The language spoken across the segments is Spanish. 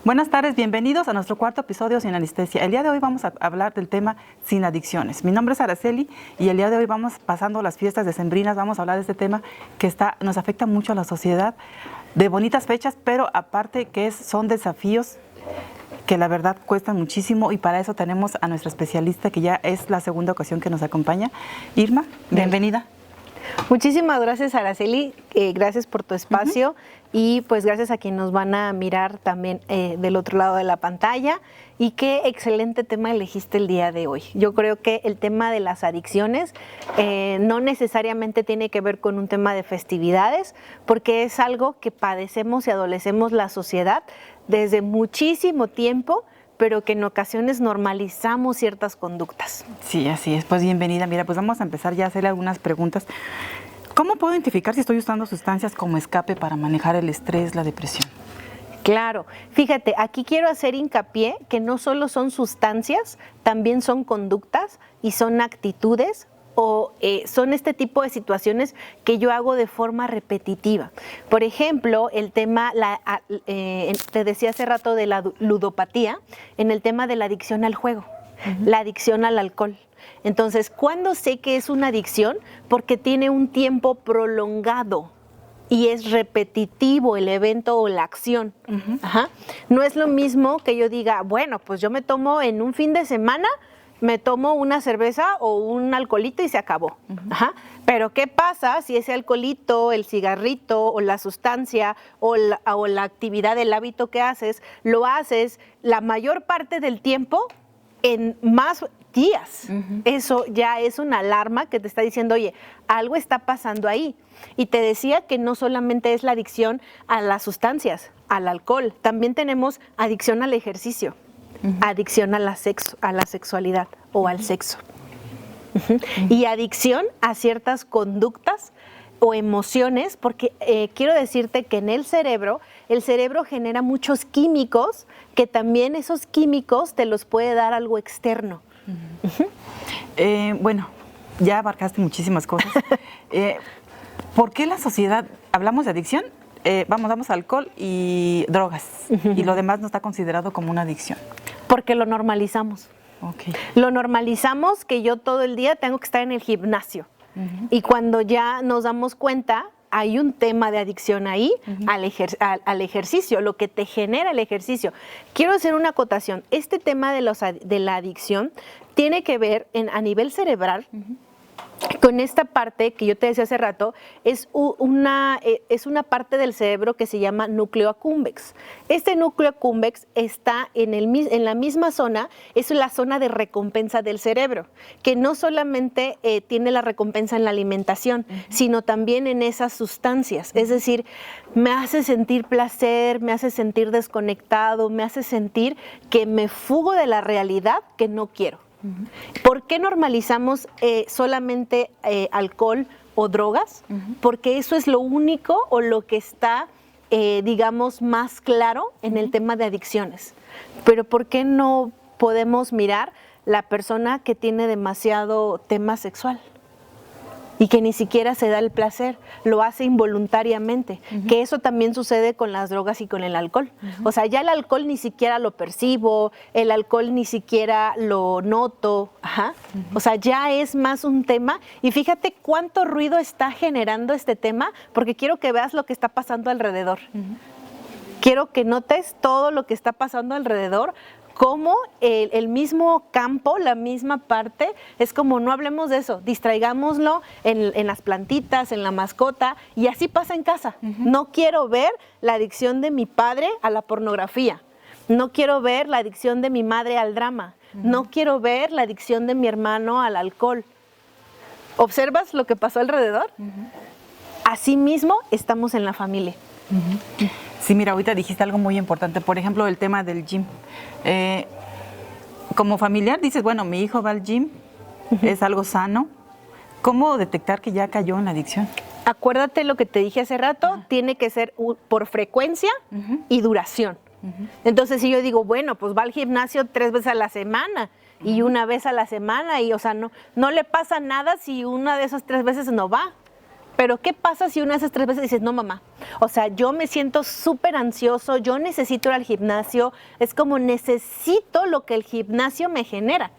Buenas tardes, bienvenidos a nuestro cuarto episodio Sin Anestesia. El día de hoy vamos a hablar del tema sin adicciones. Mi nombre es Araceli y el día de hoy vamos pasando las fiestas decembrinas, vamos a hablar de este tema que nos afecta mucho a la sociedad, de bonitas fechas, pero aparte que son desafíos que la verdad cuestan muchísimo, y para eso tenemos a nuestra especialista, que ya es la segunda ocasión que nos acompaña. Irma, bienvenida. Muchísimas gracias, Araceli, gracias por tu espacio y pues gracias a quienes nos van a mirar también del otro lado de la pantalla. Y qué excelente tema elegiste el día de hoy. Yo creo que el tema de las adicciones no necesariamente tiene que ver con un tema de festividades, porque es algo que padecemos y adolecemos la sociedad desde muchísimo tiempo, pero que en ocasiones normalizamos ciertas conductas. Sí, así es. Pues bienvenida. Mira, pues vamos a empezar ya a hacerle algunas preguntas. ¿Cómo puedo identificar si estoy usando sustancias como escape para manejar el estrés, la depresión? Claro, fíjate, aquí quiero hacer hincapié que no solo son sustancias, también son conductas y son actitudes, o son este tipo de situaciones que yo hago de forma repetitiva. Por ejemplo, el tema, te decía hace rato de la ludopatía, en el tema de la adicción al juego, la adicción al alcohol. Entonces, ¿cuándo sé que es una adicción? Porque tiene un tiempo prolongado y es repetitivo el evento o la acción. No es lo mismo que yo diga, bueno, pues yo me tomo en un fin de semana, me tomo una cerveza o un alcoholito y se acabó. Pero ¿qué pasa si ese alcoholito, el cigarrito o la sustancia o la actividad, el hábito que haces, lo haces la mayor parte del tiempo en más días? Eso ya es una alarma que te está diciendo, oye, algo está pasando ahí. Y te decía que no solamente es la adicción a las sustancias, al alcohol, también tenemos adicción al ejercicio. Adicción a la sexualidad o al sexo. Y adicción a ciertas conductas o emociones, porque quiero decirte que en el cerebro genera muchos químicos, que también esos químicos te los puede dar algo externo. Bueno, ya abarcaste muchísimas cosas. ¿Por qué la sociedad, hablamos de adicción? Vamos a alcohol y drogas, y lo demás no está considerado como una adicción? Porque lo normalizamos. Okay. Lo normalizamos que yo todo el día tengo que estar en el gimnasio. Y cuando ya nos damos cuenta, hay un tema de adicción ahí al ejercicio, lo que te genera el ejercicio. Quiero hacer una acotación. Este tema de la adicción tiene que ver a nivel cerebral, con esta parte que yo te decía hace rato, es una parte del cerebro que se llama núcleo accumbens. Este núcleo accumbens está en la misma zona, es la zona de recompensa del cerebro, que no solamente tiene la recompensa en la alimentación, sino también en esas sustancias. Es decir, me hace sentir placer, me hace sentir desconectado, me hace sentir que me fugo de la realidad que no quiero. ¿Por qué normalizamos solamente alcohol o drogas? Porque eso es lo único o lo que está, digamos, más claro en el tema de adicciones. Pero ¿por qué no podemos mirar la persona que tiene demasiado tema sexual y que ni siquiera se da el placer, lo hace involuntariamente? Que eso también sucede con las drogas y con el alcohol. O sea, ya el alcohol ni siquiera lo percibo, el alcohol ni siquiera lo noto. O sea, ya es más un tema. Y fíjate cuánto ruido está generando este tema, porque quiero que veas lo que está pasando alrededor. Quiero que notes todo lo que está pasando alrededor, como el mismo campo, la misma parte, es como no hablemos de eso, distraigámoslo en las plantitas, en la mascota, y así pasa en casa. No quiero ver la adicción de mi padre a la pornografía, no quiero ver la adicción de mi madre al drama, no quiero ver la adicción de mi hermano al alcohol. ¿Observas lo que pasó alrededor? Así mismo estamos en la familia. Sí, mira, ahorita dijiste algo muy importante, por ejemplo, el tema del gym. Como familiar dices, bueno, mi hijo va al gym, es algo sano. ¿Cómo detectar que ya cayó en la adicción? Acuérdate lo que te dije hace rato, tiene que ser por frecuencia y duración. Entonces, si yo digo, bueno, pues va al gimnasio 3 veces a la semana y una vez a la semana, y o sea, no le pasa nada si una de esas 3 veces no va. Pero ¿qué pasa si una de esas 3 veces dices, no, mamá? O sea, yo me siento súper ansioso, yo necesito ir al gimnasio, es como necesito lo que el gimnasio me genera,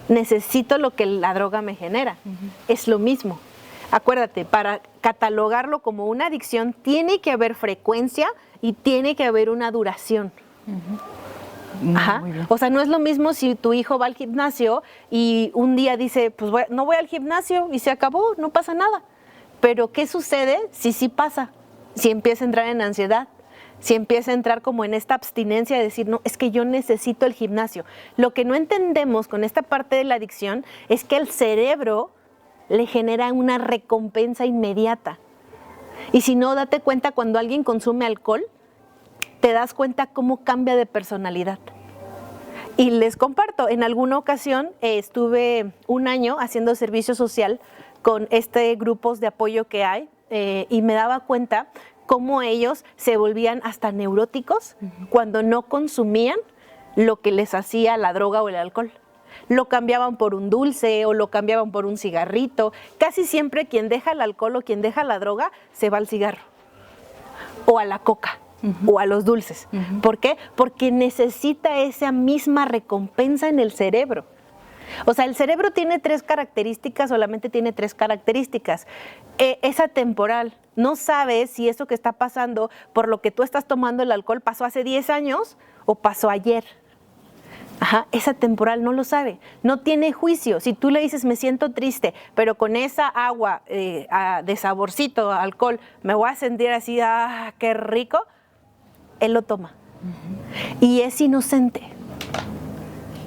necesito lo que la droga me genera. Es lo mismo. Acuérdate, para catalogarlo como una adicción tiene que haber frecuencia y tiene que haber una duración. Ajá. O sea, no es lo mismo si tu hijo va al gimnasio y un día dice, pues no voy al gimnasio y se acabó, no pasa nada. Pero ¿qué sucede si sí pasa? Si empieza a entrar en ansiedad, si empieza a entrar como en esta abstinencia de decir, no, es que yo necesito el gimnasio. Lo que no entendemos con esta parte de la adicción es que el cerebro le genera una recompensa inmediata. Y si no, date cuenta cuando alguien consume alcohol, te das cuenta cómo cambia de personalidad. Y les comparto, en alguna ocasión estuve un año haciendo servicio social con grupos de apoyo que hay y me daba cuenta cómo ellos se volvían hasta neuróticos cuando no consumían lo que les hacía la droga o el alcohol. Lo cambiaban por un dulce o lo cambiaban por un cigarrito. Casi siempre quien deja el alcohol o quien deja la droga se va al cigarro o a la coca. O a los dulces. ¿Por qué? Porque necesita esa misma recompensa en el cerebro. O sea, el cerebro tiene 3 características, solamente tiene 3 características. Es atemporal. No sabes si eso que está pasando por lo que tú estás tomando el alcohol pasó hace 10 años o pasó ayer. Ajá, es atemporal, no lo sabe. No tiene juicio. Si tú le dices, me siento triste, pero con esa agua de saborcito, alcohol, me voy a sentir así, qué rico, él lo toma. Y es inocente.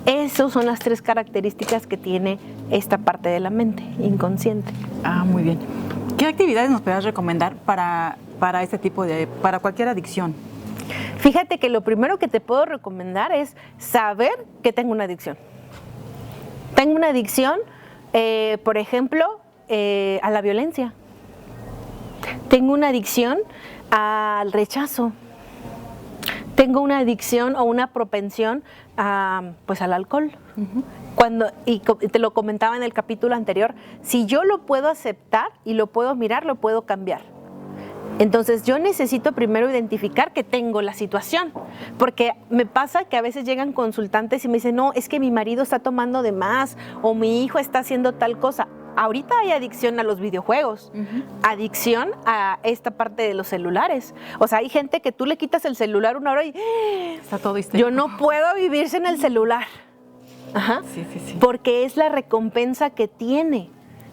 Esas son las 3 características que tiene esta parte de la mente, inconsciente. Muy bien. ¿Qué actividades nos podrías recomendar para este tipo para cualquier adicción? Fíjate que lo primero que te puedo recomendar es saber que tengo una adicción. Tengo una adicción, por ejemplo, a la violencia. Tengo una adicción al rechazo. Tengo una adicción o una propensión pues al alcohol. Y te lo comentaba en el capítulo anterior, si yo lo puedo aceptar y lo puedo mirar, lo puedo cambiar. Entonces yo necesito primero identificar que tengo la situación, porque me pasa que a veces llegan consultantes y me dicen, no, es que mi marido está tomando de más o mi hijo está haciendo tal cosa. Ahorita hay adicción a los videojuegos, adicción a esta parte de los celulares. O sea, hay gente que tú le quitas el celular 1 hora y está todo histérico. Yo no puedo vivir sin el celular. Ajá. Sí. Porque es la recompensa que tiene.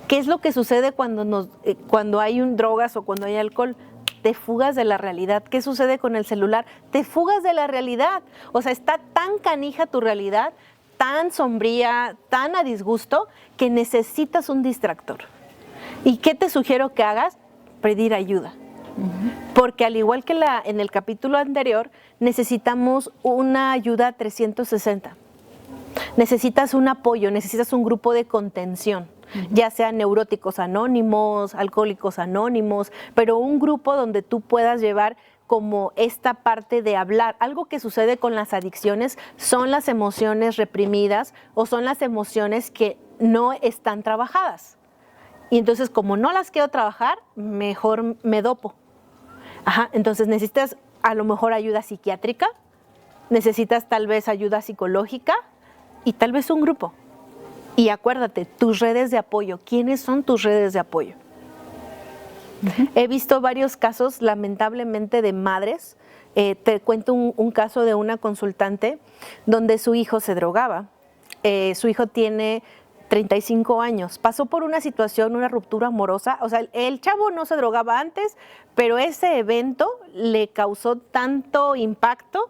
¿Qué es lo que sucede cuando hay drogas o cuando hay alcohol? Te fugas de la realidad. ¿Qué sucede con el celular? Te fugas de la realidad. O sea, está tan canija tu realidad, tan sombría, tan a disgusto, que necesitas un distractor. ¿Y qué te sugiero que hagas? Pedir ayuda. Porque al igual que en el capítulo anterior, necesitamos una ayuda 360. Necesitas un apoyo, necesitas un grupo de contención, ya sean neuróticos anónimos, alcohólicos anónimos, pero un grupo donde tú puedas llevar como esta parte de hablar. Algo que sucede con las adicciones son las emociones reprimidas o son las emociones que no están trabajadas. Y entonces, como no las quiero trabajar, mejor me dopo. Entonces necesitas a lo mejor ayuda psiquiátrica, necesitas tal vez ayuda psicológica y tal vez un grupo. Y acuérdate, tus redes de apoyo. ¿Quiénes son tus redes de apoyo? He visto varios casos, lamentablemente, de madres. Te cuento un caso de una consultante donde su hijo se drogaba. Su hijo tiene 35 años. Pasó por una situación, una ruptura amorosa. O sea, el chavo no se drogaba antes, pero ese evento le causó tanto impacto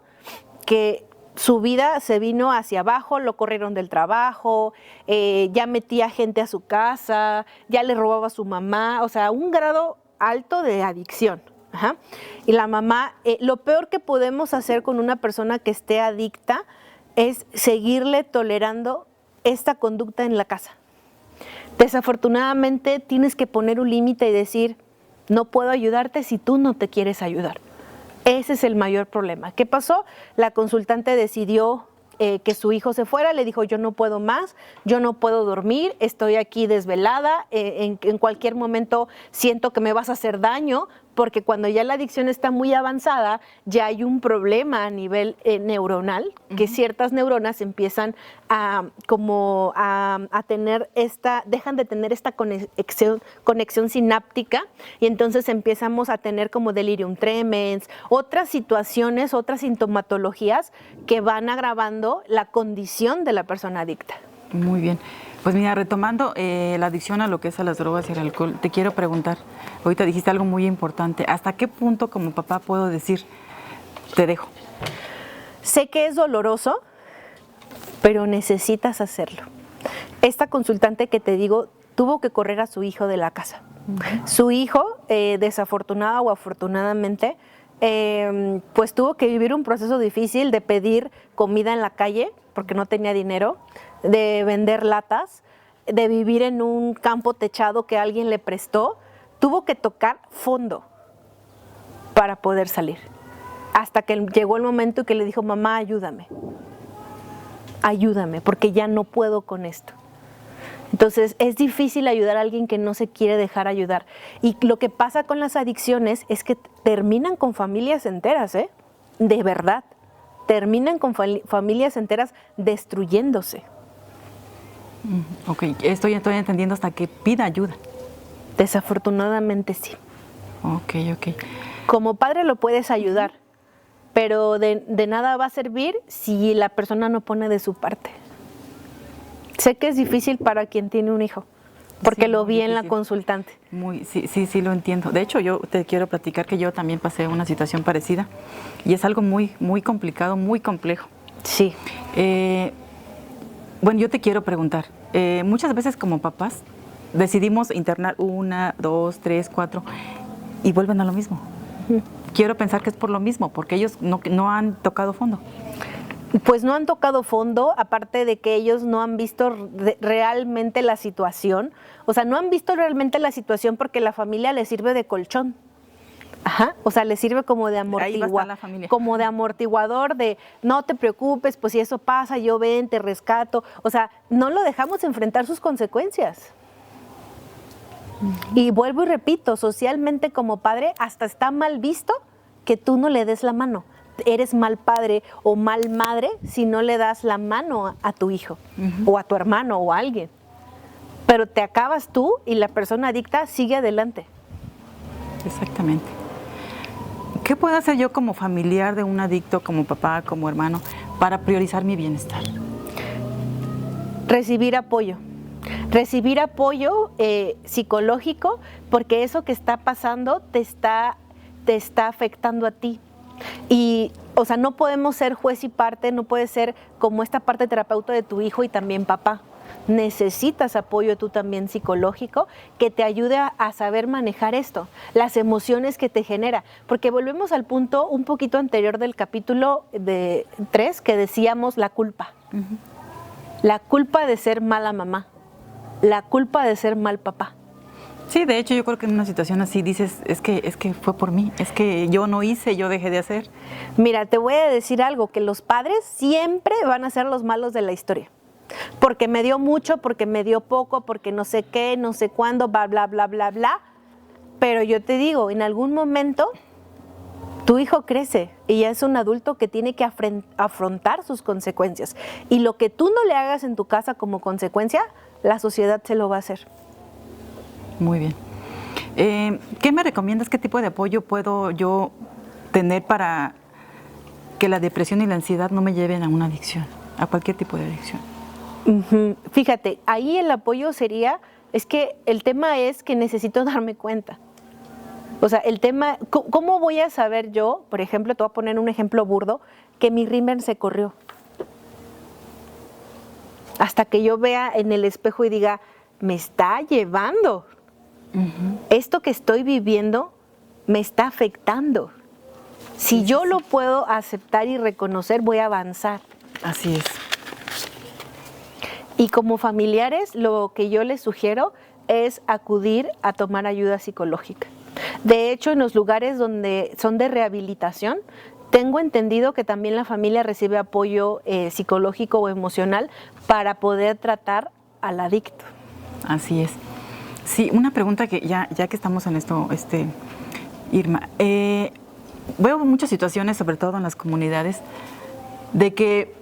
que su vida se vino hacia abajo, lo corrieron del trabajo, ya metía gente a su casa, ya le robaba a su mamá, o sea, un grado alto de adicción. Y la mamá, lo peor que podemos hacer con una persona que esté adicta es seguirle tolerando esta conducta en la casa. Desafortunadamente tienes que poner un límite y decir, no puedo ayudarte si tú no te quieres ayudar. Ese es el mayor problema. ¿Qué pasó? La consultante decidió que su hijo se fuera, le dijo, yo no puedo más, yo no puedo dormir, estoy aquí desvelada, en cualquier momento siento que me vas a hacer daño, porque cuando ya la adicción está muy avanzada, ya hay un problema a nivel neuronal, que ciertas neuronas empiezan a tener dejan de tener esta conexión sináptica, y entonces empezamos a tener como delirium tremens, otras situaciones, otras sintomatologías que van agravando la condición de la persona adicta. Muy bien. Pues mira, retomando la adicción a lo que es a las drogas y al alcohol, te quiero preguntar, ahorita dijiste algo muy importante, ¿hasta qué punto como papá puedo decir, te dejo? Sé que es doloroso, pero necesitas hacerlo. Esta consultante que te digo tuvo que correr a su hijo de la casa. Su hijo, desafortunada o afortunadamente, pues tuvo que vivir un proceso difícil de pedir comida en la calle porque no tenía dinero, de vender latas, de vivir en un campo techado que alguien le prestó. Tuvo que tocar fondo para poder salir. Hasta que llegó el momento que le dijo, mamá, ayúdame, porque ya no puedo con esto. Entonces es difícil ayudar a alguien que no se quiere dejar ayudar. Y lo que pasa con las adicciones es que terminan con familias enteras, de verdad. Terminan con familias enteras destruyéndose. Ok, estoy entendiendo hasta que pida ayuda. Desafortunadamente sí. Ok. Como padre lo puedes ayudar, pero de nada va a servir si la persona no pone de su parte. Sé que es difícil para quien tiene un hijo, porque sí, lo vi en la consultante. Sí, lo entiendo. De hecho, yo te quiero platicar que yo también pasé una situación parecida y es algo muy, muy complicado, muy complejo. Sí. Bueno, yo te quiero preguntar, muchas veces como papás decidimos internar 1, 2, 3, 4 y vuelven a lo mismo. Quiero pensar que es por lo mismo, porque ellos no han tocado fondo. Pues no han tocado fondo, aparte de que ellos no han visto realmente la situación. O sea, no han visto realmente la situación porque la familia les sirve de colchón. Ajá, o sea, les sirve como de como de amortiguador, de no te preocupes, pues si eso pasa, yo ven, te rescato. O sea, no lo dejamos enfrentar sus consecuencias. Y vuelvo y repito, socialmente como padre hasta está mal visto que tú no le des la mano. Eres mal padre o mal madre si no le das la mano a tu hijo, o a tu hermano o a alguien. Pero te acabas tú y la persona adicta sigue adelante. Exactamente. ¿Qué puedo hacer yo como familiar de un adicto, como papá, como hermano, para priorizar mi bienestar? Recibir apoyo. Recibir apoyo psicológico, porque eso que está pasando te está afectando a ti. Y, o sea, no podemos ser juez y parte, no puedes ser como esta parte terapeuta de tu hijo y también papá. Necesitas apoyo tú también psicológico que te ayude a saber manejar esto, las emociones que te genera. Porque volvemos al punto un poquito anterior del capítulo 3 que decíamos la culpa. La culpa de ser mala mamá, la culpa de ser mal papá. Sí, de hecho yo creo que en una situación así dices, es que fue por mí, es que yo no hice, yo dejé de hacer. Mira, te voy a decir algo, que los padres siempre van a ser los malos de la historia. Porque me dio mucho, porque me dio poco, porque no sé qué, no sé cuándo, bla, bla, bla, bla, bla. Pero yo te digo, en algún momento tu hijo crece y ya es un adulto que tiene que afrontar sus consecuencias. Y lo que tú no le hagas en tu casa como consecuencia, la sociedad se lo va a hacer. Muy bien. ¿Qué me recomiendas? ¿Qué tipo de apoyo puedo yo tener para que la depresión y la ansiedad no me lleven a una adicción, a cualquier tipo de adicción? Fíjate, ahí el apoyo sería, es que el tema es que necesito darme cuenta. O sea, el tema, ¿cómo voy a saber yo, por ejemplo, te voy a poner un ejemplo burdo, que mi rímel se corrió? Hasta que yo vea en el espejo y diga, me está llevando. Esto que estoy viviendo me está afectando. Si yo lo puedo aceptar y reconocer, voy a avanzar. Así es. Y como familiares, lo que yo les sugiero es acudir a tomar ayuda psicológica. De hecho, en los lugares donde son de rehabilitación, tengo entendido que también la familia recibe apoyo psicológico o emocional para poder tratar al adicto. Así es. Sí, una pregunta que ya que estamos en esto, Irma, veo muchas situaciones, sobre todo en las comunidades, de que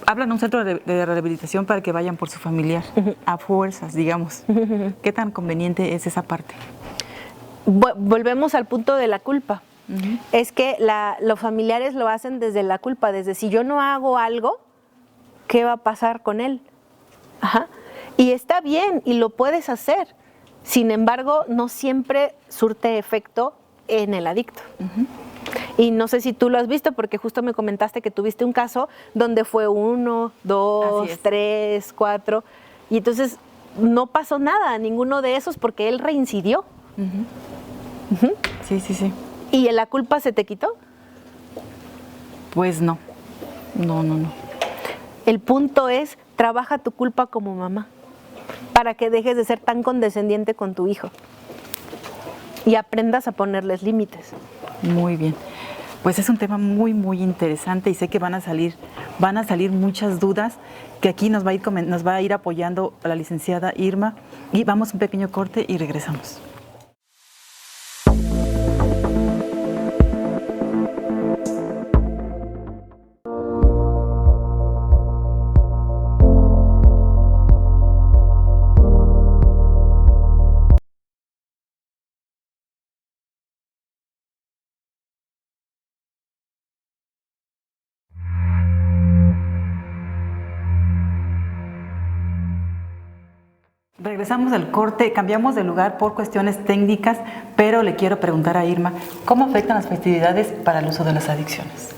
hablan a un centro de rehabilitación para que vayan por su familiar, a fuerzas, digamos. ¿Qué tan conveniente es esa parte? Volvemos al punto de la culpa. Es que los familiares lo hacen desde la culpa, desde si yo no hago algo, ¿qué va a pasar con él? Ajá. Y está bien, y lo puedes hacer. Sin embargo, no siempre surte efecto en el adicto. Y no sé si tú lo has visto, porque justo me comentaste que tuviste un caso donde fue 1, 2, 3, 4, y entonces no pasó nada a ninguno de esos porque él reincidió. Sí, sí, sí. ¿Y la culpa se te quitó? Pues no. No. El punto es, trabaja tu culpa como mamá, para que dejes de ser tan condescendiente con tu hijo y aprendas a ponerles límites. Muy bien. Pues es un tema muy, muy interesante y sé que van a salir muchas dudas que aquí nos va a ir apoyando la licenciada Irma. Y vamos a un pequeño corte y regresamos. Regresamos del corte, cambiamos de lugar por cuestiones técnicas, pero le quiero preguntar a Irma, ¿cómo afectan las festividades para el uso de las adicciones?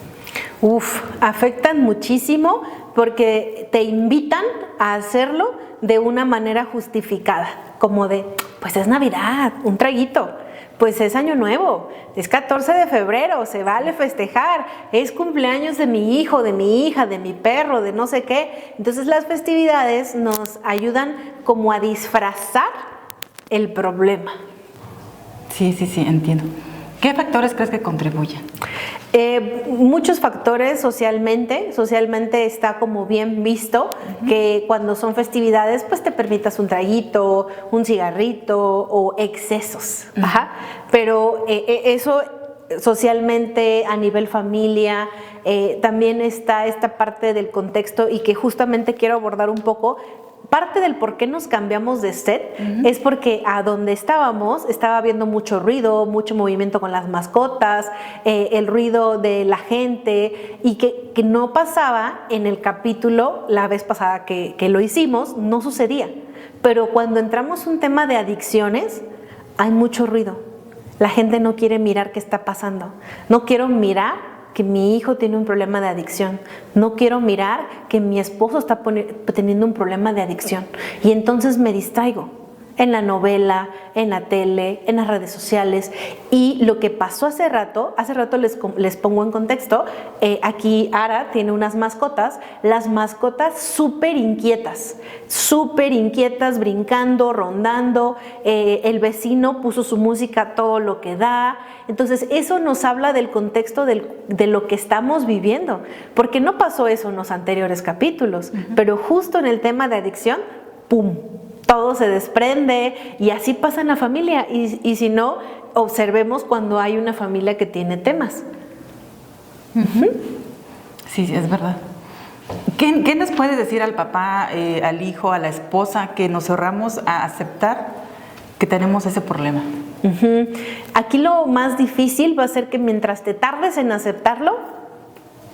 Afectan muchísimo porque te invitan a hacerlo de una manera justificada, como de, pues es Navidad, un traguito, pues es Año Nuevo, es 14 de febrero, se vale festejar, es cumpleaños de mi hijo, de mi hija, de mi perro, de no sé qué. Entonces las festividades nos ayudan como a disfrazar el problema. Sí, entiendo. ¿Qué factores crees que contribuyen? Muchos factores socialmente está como bien visto que cuando son festividades pues te permitas un traguito, un cigarrito o excesos. Pero eso socialmente a nivel familia también está esta parte del contexto y que justamente quiero abordar un poco. Parte del por qué nos cambiamos de set es porque a donde estábamos estaba habiendo mucho ruido, mucho movimiento con las mascotas, el ruido de la gente y que no pasaba en el capítulo la vez pasada que lo hicimos, no sucedía. Pero cuando entramos un tema de adicciones, hay mucho ruido. La gente no quiere mirar qué está pasando. No quiero mirar que mi hijo tiene un problema de adicción. No quiero mirar que mi esposo está teniendo un problema de adicción. Y entonces me distraigo en la novela, en la tele, en las redes sociales. Y lo que pasó hace rato les pongo en contexto, aquí Ara tiene unas mascotas, las mascotas súper inquietas, brincando, rondando, el vecino puso su música a todo lo que da. Entonces eso nos habla del contexto de lo que estamos viviendo, porque no pasó eso en los anteriores capítulos, pero justo en el tema de adicción, ¡pum!, todo se desprende y así pasa en la familia. Y si no, observemos cuando hay una familia que tiene temas. Sí, es verdad. ¿Qué nos puedes decir al papá, al hijo, a la esposa, que nos cerramos a aceptar que tenemos ese problema? Aquí lo más difícil va a ser que mientras te tardes en aceptarlo,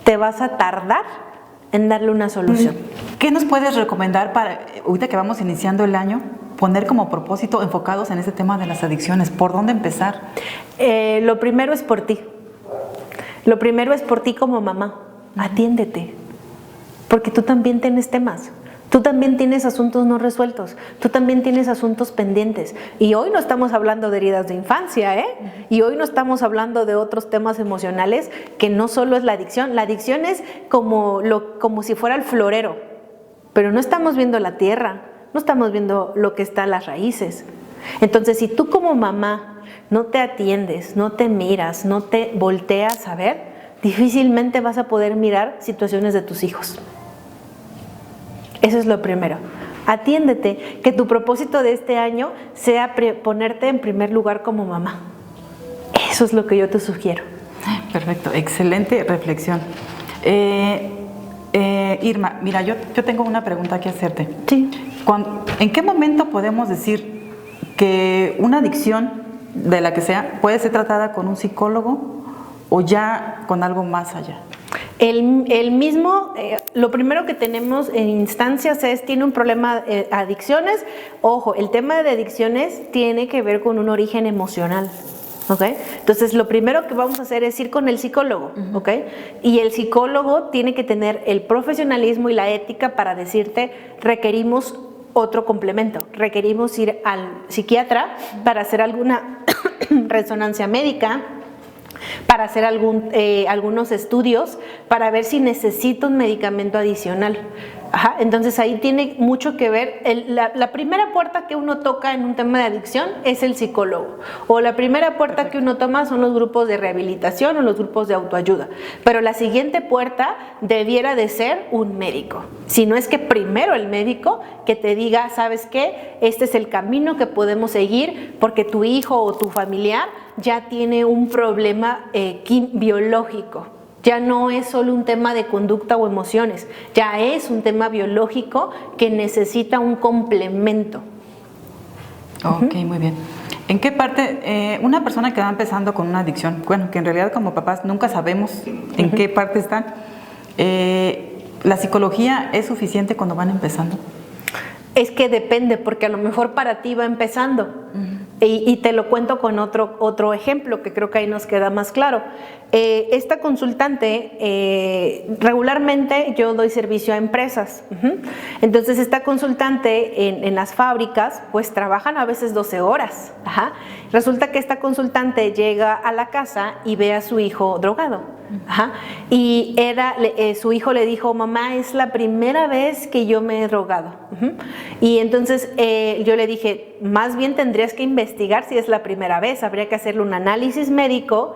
te vas a tardar en darle una solución. ¿Qué nos puedes recomendar para, ahorita que vamos iniciando el año, poner como propósito enfocados en este tema de las adicciones? ¿Por dónde empezar? Lo primero es por ti. Lo primero es por ti como mamá. Atiéndete. Porque tú también tienes temas. Tú también tienes asuntos no resueltos, tú también tienes asuntos pendientes. Y hoy no estamos hablando de heridas de infancia, y hoy no estamos hablando de otros temas emocionales que no solo es la adicción. La adicción es como si fuera el florero, pero no estamos viendo la tierra, no estamos viendo lo que está en las raíces. Entonces, si tú como mamá no te atiendes, no te miras, no te volteas a ver, difícilmente vas a poder mirar situaciones de tus hijos. Eso es lo primero. Atiéndete, que tu propósito de este año sea ponerte en primer lugar como mamá. Eso es lo que yo te sugiero. Perfecto, excelente reflexión. Irma, mira, yo tengo una pregunta que hacerte. Sí. ¿En qué momento podemos decir que una adicción, de la que sea, puede ser tratada con un psicólogo o ya con algo más allá? El mismo, lo primero que tenemos en instancias es, tiene un problema de adicciones. Ojo, el tema de adicciones tiene que ver con un origen emocional. ¿Okay? Entonces, lo primero que vamos a hacer es ir con el psicólogo, ¿okay? Y el psicólogo tiene que tener el profesionalismo y la ética para decirte, requerimos otro complemento, requerimos ir al psiquiatra para hacer alguna resonancia médica, para hacer algunos estudios, para ver si necesita un medicamento adicional. Ajá, entonces ahí tiene mucho que ver. La primera puerta que uno toca en un tema de adicción es el psicólogo, o la primera puerta que uno toma son los grupos de rehabilitación o los grupos de autoayuda, pero la siguiente puerta debiera de ser un médico. Si no es que primero el médico que te diga, ¿sabes qué? Este es el camino que podemos seguir porque tu hijo o tu familiar ya tiene un problema biológico. Ya no es solo un tema de conducta o emociones, ya es un tema biológico que necesita un complemento. Ok, muy bien. ¿En qué parte, una persona que va empezando con una adicción, bueno, que en realidad como papás nunca sabemos en qué parte están, ¿la psicología es suficiente cuando van empezando? Es que depende, porque a lo mejor para ti va empezando. Y te lo cuento con otro ejemplo que creo que ahí nos queda más claro. Esta consultante, regularmente yo doy servicio a empresas. Entonces esta consultante en las fábricas pues trabajan a veces 12 horas. Ajá. Resulta que esta consultante llega a la casa y ve a su hijo drogado. Ajá. Y su hijo le dijo, mamá, es la primera vez que yo me he drogado. Y entonces yo le dije, más bien tendrías que investigar si es la primera vez, habría que hacerle un análisis médico,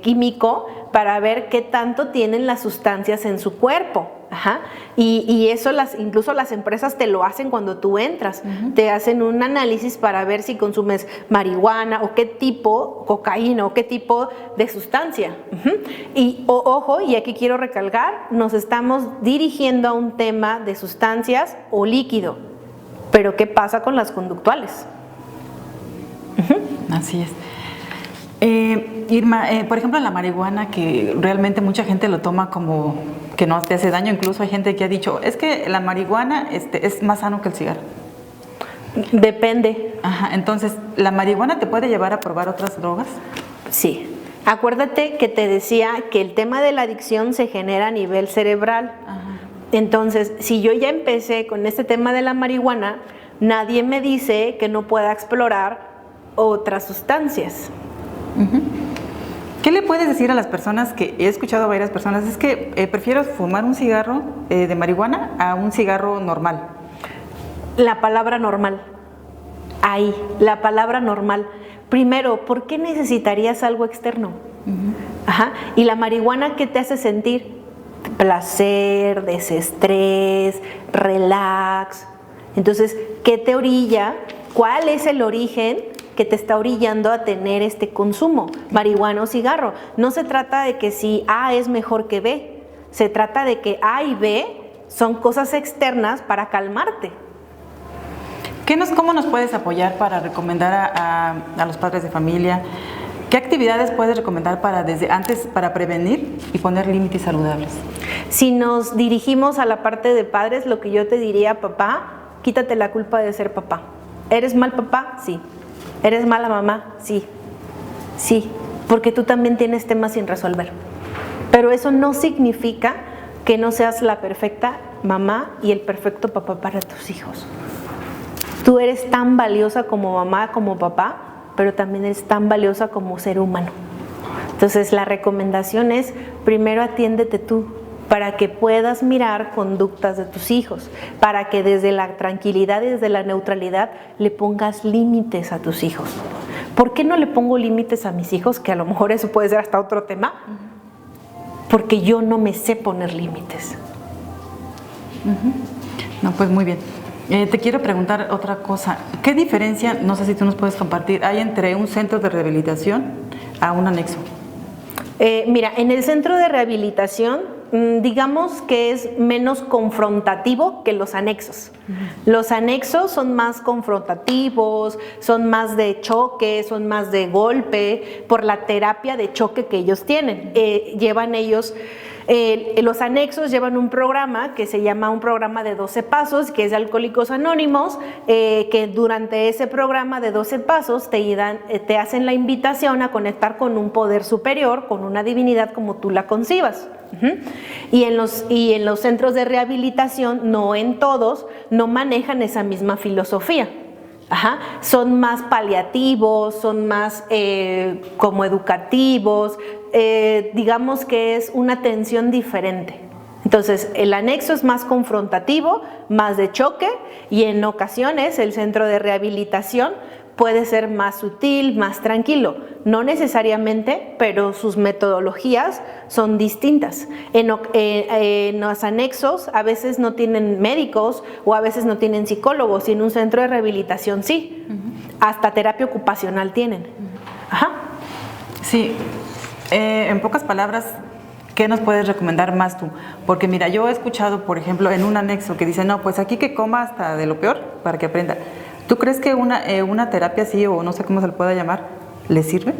químico, para ver qué tanto tienen las sustancias en su cuerpo. Ajá. Y eso incluso las empresas te lo hacen cuando tú entras, te hacen un análisis para ver si consumes marihuana o qué tipo, cocaína o qué tipo de sustancia. Y ojo, y aquí quiero recalcar, nos estamos dirigiendo a un tema de sustancias o líquido, pero ¿qué pasa con las conductuales? Así es. Irma, por ejemplo, la marihuana, que realmente mucha gente lo toma como que no te hace daño, incluso hay gente que ha dicho, es que la marihuana es más sano que el cigarro. Depende. Ajá, entonces, ¿la marihuana te puede llevar a probar otras drogas? Sí. Acuérdate que te decía que el tema de la adicción se genera a nivel cerebral. Ajá. Entonces, si yo ya empecé con este tema de la marihuana, nadie me dice que no pueda explorar otras sustancias. ¿Qué le puedes decir a las personas, que he escuchado a varias personas, es que prefiero fumar un cigarro de marihuana a un cigarro normal? La palabra normal, ahí, la palabra normal. Primero, ¿por qué necesitarías algo externo? Ajá. ¿Y la marihuana qué te hace sentir? Placer, desestrés, relax. Entonces, ¿qué te orilla? ¿Cuál es el origen que te está orillando a tener este consumo, marihuana o cigarro? No se trata de que si A es mejor que B, se trata de que A y B son cosas externas para calmarte. ¿Cómo nos puedes apoyar para recomendar a los padres de familia? ¿Qué actividades puedes recomendar desde antes para prevenir y poner límites saludables? Si nos dirigimos a la parte de padres, lo que yo te diría, papá, quítate la culpa de ser papá. ¿Eres mal papá? Sí. ¿Eres mala mamá? Sí. Sí, porque tú también tienes temas sin resolver. Pero eso no significa que no seas la perfecta mamá y el perfecto papá para tus hijos. Tú eres tan valiosa como mamá, como papá, pero también eres tan valiosa como ser humano. Entonces la recomendación es, primero atiéndete tú, para que puedas mirar conductas de tus hijos, para que desde la tranquilidad y desde la neutralidad le pongas límites a tus hijos. ¿Por qué no le pongo límites a mis hijos? Que a lo mejor eso puede ser hasta otro tema. porque yo no me sé poner límites. No, pues muy bien. Te quiero preguntar otra cosa. ¿Qué diferencia, no sé si tú nos puedes compartir, hay entre un centro de rehabilitación a un anexo? Mira, en el centro de rehabilitación, digamos que es menos confrontativo que los anexos. Los anexos son más confrontativos, son más de choque, son más de golpe, por la terapia de choque que ellos tienen. Los anexos llevan un programa que se llama un programa de 12 pasos, que es de Alcohólicos Anónimos, que durante ese programa de 12 pasos te hacen la invitación a conectar con un poder superior, con una divinidad como tú la concibas. Y en los centros de rehabilitación, no en todos, no manejan esa misma filosofía. Son más paliativos, son más como educativos, digamos que es una atención diferente. Entonces, el anexo es más confrontativo, más de choque, y en ocasiones el centro de rehabilitación puede ser más sutil, más tranquilo. No necesariamente, pero sus metodologías son distintas. En los anexos a veces no tienen médicos o a veces no tienen psicólogos, y en un centro de rehabilitación sí. Hasta terapia ocupacional tienen. Sí, en pocas palabras, ¿qué nos puedes recomendar más tú? Porque mira, yo he escuchado, por ejemplo, en un anexo que dice, no, pues aquí que coma hasta de lo peor para que aprenda. ¿Tú crees que una terapia así, o no sé cómo se le pueda llamar, le sirve?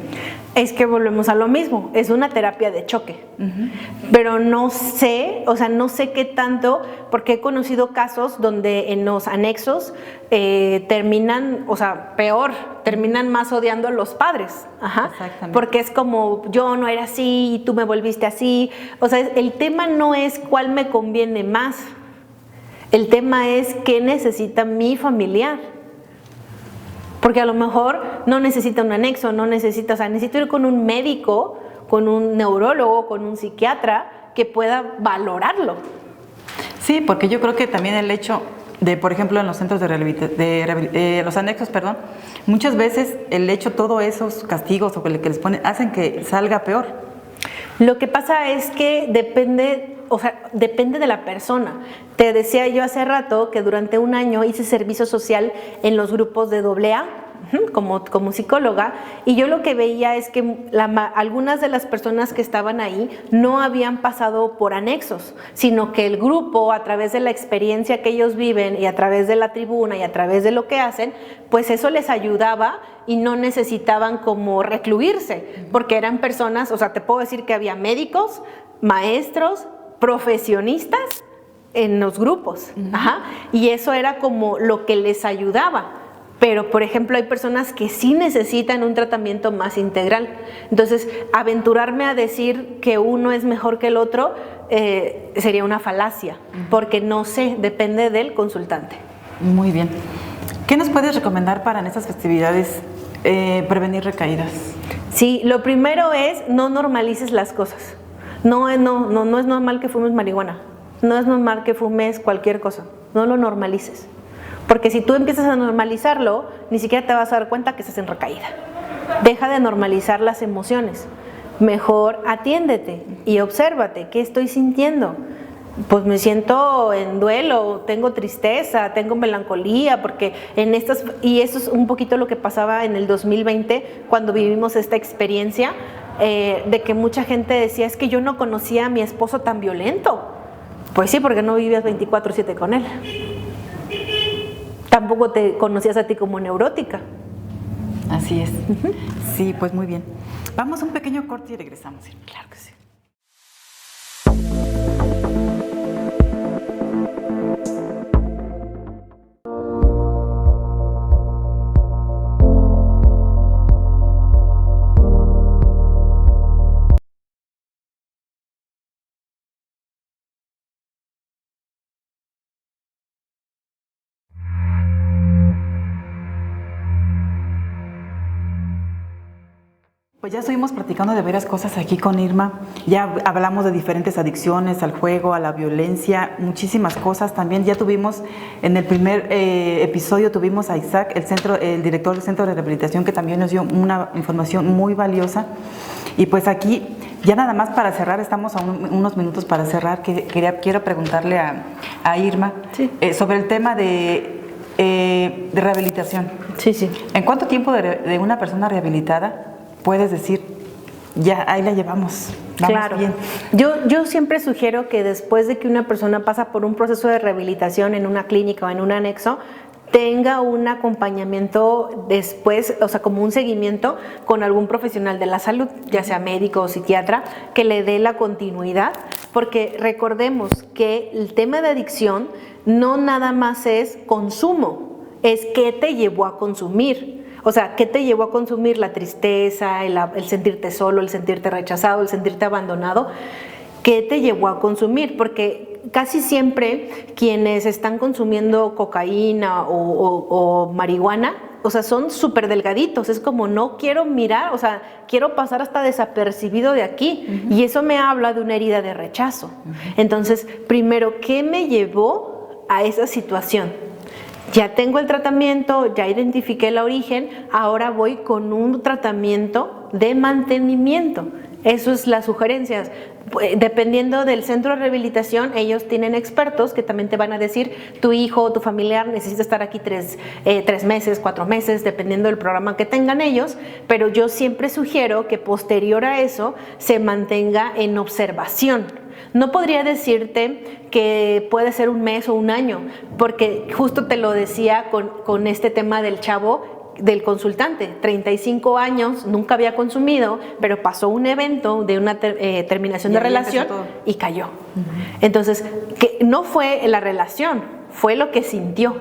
Es que volvemos a lo mismo, es una terapia de choque. Pero no sé qué tanto, porque he conocido casos donde en los anexos terminan, peor, terminan más odiando a los padres. Exactamente. Porque es como, yo no era así y tú me volviste así. El tema no es cuál me conviene más, el tema es qué necesita mi familiar. Porque a lo mejor no necesita un anexo, necesito ir con un médico, con un neurólogo, con un psiquiatra que pueda valorarlo. Sí, porque yo creo que también el hecho de, por ejemplo, en los centros de los anexos, muchas veces el hecho, todos esos castigos o que les ponen, hacen que salga peor. Lo que pasa es que depende de la persona. Te decía yo hace rato que durante un año hice servicio social en los grupos de AA, como psicóloga, y yo lo que veía es que algunas de las personas que estaban ahí no habían pasado por anexos, sino que el grupo, a través de la experiencia que ellos viven y a través de la tribuna y a través de lo que hacen, pues eso les ayudaba y no necesitaban como recluirse, porque eran personas, te puedo decir que había médicos, maestros, profesionistas en los grupos. Y eso era como lo que les ayudaba. Pero, por ejemplo, hay personas que sí necesitan un tratamiento más integral. Entonces, aventurarme a decir que uno es mejor que el otro sería una falacia, porque no sé, depende del consultante. Muy bien. ¿Qué nos puedes recomendar para en estas festividades prevenir recaídas? Sí, lo primero es no normalices las cosas. No es normal que fumes marihuana, no es normal que fumes cualquier cosa, no lo normalices. Porque si tú empiezas a normalizarlo, ni siquiera te vas a dar cuenta que estás en recaída. Deja de normalizar las emociones. Mejor atiéndete y obsérvate, ¿qué estoy sintiendo? Pues me siento en duelo, tengo tristeza, tengo melancolía, porque y eso es un poquito lo que pasaba en el 2020 cuando vivimos esta experiencia de que mucha gente decía, es que yo no conocía a mi esposo tan violento. Pues sí, porque no vivías 24/7 con él. Tampoco te conocías a ti como neurótica. Así es. Sí, pues muy bien. Vamos a un pequeño corte y regresamos. Claro que sí. Pues ya estuvimos platicando de varias cosas aquí con Irma, ya hablamos de diferentes adicciones, al juego, a la violencia, muchísimas cosas. También ya tuvimos, en el primer episodio tuvimos a Isaac, el director del Centro de Rehabilitación, que también nos dio una información muy valiosa. Y pues aquí Ya nada más para cerrar, estamos a unos minutos para cerrar, quiero preguntarle a Irma sobre el tema de rehabilitación. Sí, sí. ¿En cuánto tiempo de una persona rehabilitada puedes decir, ya ahí la llevamos? Claro. Bien. Yo siempre sugiero que después de que una persona pasa por un proceso de rehabilitación en una clínica o en un anexo, tenga un acompañamiento después, o sea, como un seguimiento con algún profesional de la salud, ya sea médico o psiquiatra, que le dé la continuidad, porque recordemos que el tema de adicción no nada más es consumo, es qué te llevó a consumir. O sea, ¿qué te llevó a consumir? La tristeza, el sentirte solo, el sentirte rechazado, el sentirte abandonado. ¿Qué te llevó a consumir? Porque casi siempre quienes están consumiendo cocaína o marihuana, o sea, son súper delgaditos. Es como, no quiero mirar, o sea, quiero pasar hasta desapercibido de aquí. Y eso me habla de una herida de rechazo. Entonces, primero, ¿qué me llevó a esa situación? Ya tengo el tratamiento, ya identifiqué el origen, ahora voy con un tratamiento de mantenimiento. Eso es las sugerencias. Dependiendo del centro de rehabilitación, ellos tienen expertos que también te van a decir, tu hijo o tu familiar necesita estar aquí 3 meses, 4 meses, dependiendo del programa que tengan ellos, pero yo siempre sugiero que posterior a eso se mantenga en observación. No podría decirte que puede ser 1 mes o 1 año, porque justo te lo decía con este tema del chavo, del consultante, 35 años, nunca había consumido, pero pasó un evento de una terminación de relación y cayó. Entonces, que no fue la relación, fue lo que sintió.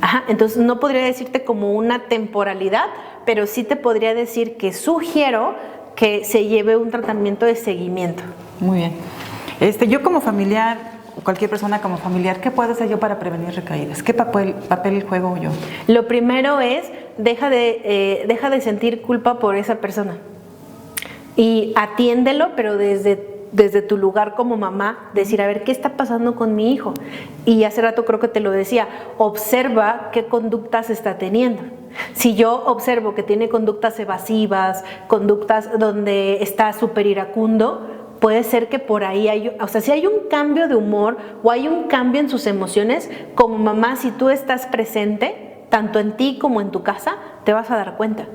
Ajá, entonces no podría decirte como una temporalidad, pero sí te podría decir que sugiero que se lleve un tratamiento de seguimiento. Muy bien. Yo como familiar, cualquier persona como familiar, ¿qué puedo hacer yo para prevenir recaídas? ¿Qué papel juego yo? Lo primero es, deja de sentir culpa por esa persona y atiéndelo, pero desde tu lugar como mamá, decir, a ver, ¿qué está pasando con mi hijo? Y hace rato creo que te lo decía, observa qué conductas está teniendo. Si yo observo que tiene conductas evasivas, conductas donde está súper iracundo, puede ser que por ahí o sea, si hay un cambio de humor o hay un cambio en sus emociones, como mamá, si tú estás presente, tanto en ti como en tu casa, te vas a dar cuenta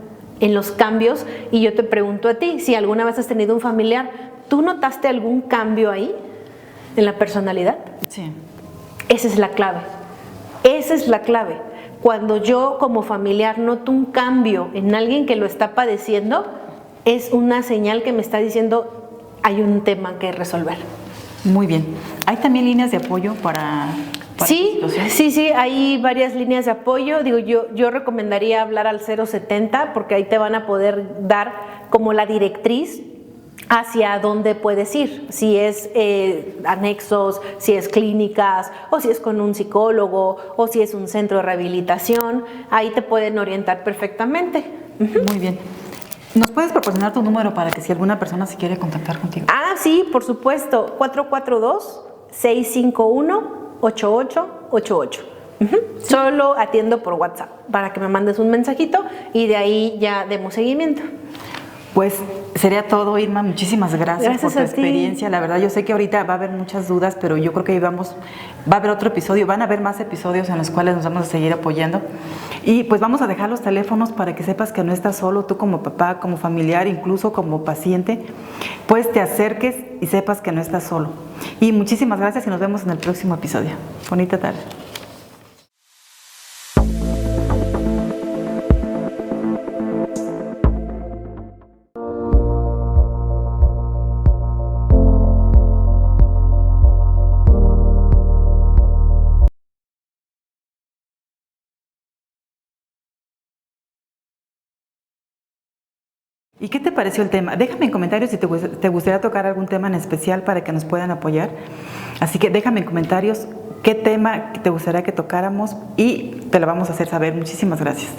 en los cambios. Y yo te pregunto a ti, si alguna vez has tenido un familiar, ¿tú notaste algún cambio ahí en la personalidad? Sí. Esa es la clave. Esa es la clave. Cuando yo como familiar noto un cambio en alguien que lo está padeciendo, es una señal que me está diciendo, hay un tema que resolver. Muy bien. ¿Hay también líneas de apoyo para sí, hay varias líneas de apoyo. Digo, yo recomendaría hablar al 070 porque ahí te van a poder dar como la directriz hacia dónde puedes ir, si es anexos, si es clínicas, o si es con un psicólogo, o si es un centro de rehabilitación. Ahí te pueden orientar perfectamente. Muy bien. ¿Nos puedes proporcionar tu número para que si alguna persona se quiere contactar contigo? Ah, sí, por supuesto. 442-651-8888. Solo atiendo por WhatsApp para que me mandes un mensajito y de ahí ya demos seguimiento. Pues sería todo, Irma. Muchísimas gracias por tu experiencia. Ti. La verdad, yo sé que ahorita va a haber muchas dudas, pero yo creo que va a haber otro episodio, van a haber más episodios en los cuales nos vamos a seguir apoyando. Y pues vamos a dejar los teléfonos para que sepas que no estás solo, tú como papá, como familiar, incluso como paciente, pues te acerques y sepas que no estás solo. Y muchísimas gracias y nos vemos en el próximo episodio. Bonita tarde. ¿Y qué te pareció el tema? Déjame en comentarios si te gustaría tocar algún tema en especial para que nos puedan apoyar. Así que déjame en comentarios qué tema te gustaría que tocáramos y te lo vamos a hacer saber. Muchísimas gracias.